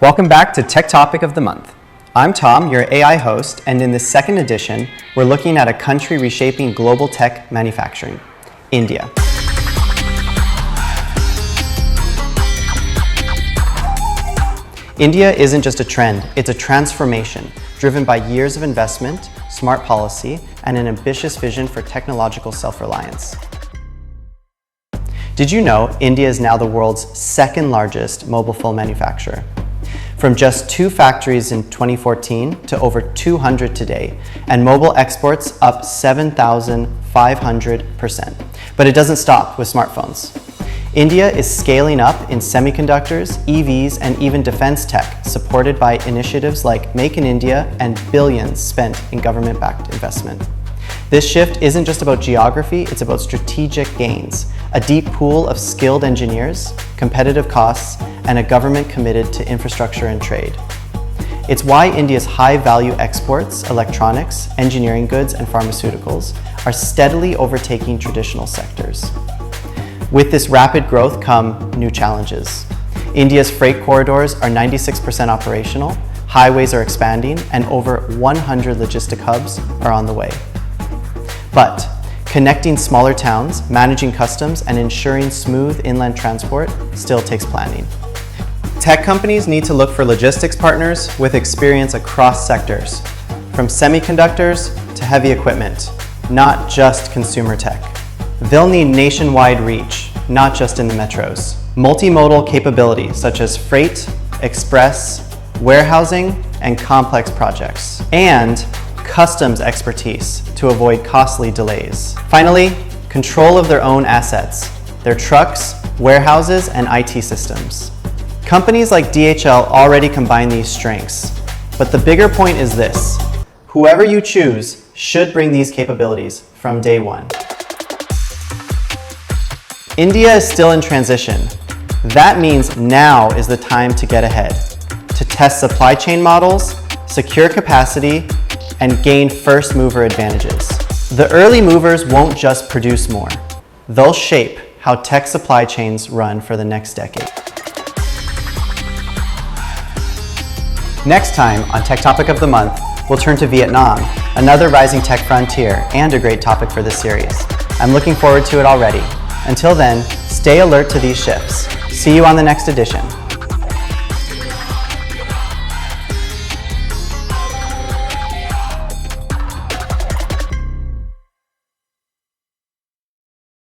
Welcome back to Tech Topic of the Month. I'm Tom, your AI host, and in this second edition, we're looking at a country reshaping global tech manufacturing, India. India isn't just a trend, it's a transformation driven by years of investment, smart policy, and an ambitious vision for technological self-reliance. Did you know India is now the world's second largest mobile phone manufacturer? From just 2 factories in 2014 to over 200 today, and mobile exports up 7,500%. But it doesn't stop with smartphones. India is scaling up in semiconductors, EVs, and even defense tech, supported by initiatives like Make in India and billions spent in government-backed investment. This shift isn't just about geography, it's about strategic gains, a deep pool of skilled engineers, competitive costs, and a government committed to infrastructure and trade. It's why India's high-value exports, electronics, engineering goods, and pharmaceuticals are steadily overtaking traditional sectors. With this rapid growth come new challenges. India's freight corridors are 96% operational, highways are expanding, and over 100 logistic hubs are on the way. But connecting smaller towns, managing customs, and ensuring smooth inland transport still takes planning. Tech companies need to look for logistics partners with experience across sectors, from semiconductors to heavy equipment, not just consumer tech. They'll need nationwide reach, not just in the metros. Multimodal capability such as freight, express, warehousing, and complex projects. And customs expertise to avoid costly delays. Finally, control of their own assets, their trucks, warehouses, and IT systems. Companies like DHL already combine these strengths, but the bigger point is this: whoever you choose should bring these capabilities from day one. India is still in transition. That means now is the time to get ahead, to test supply chain models, secure capacity, and gain first mover advantages. The early movers won't just produce more. They'll shape how tech supply chains run for the next decade. Next time on Tech Topic of the Month, we'll turn to Vietnam, another rising tech frontier and a great topic for this series. I'm looking forward to it already. Until then, stay alert to these shifts. See you on the next edition.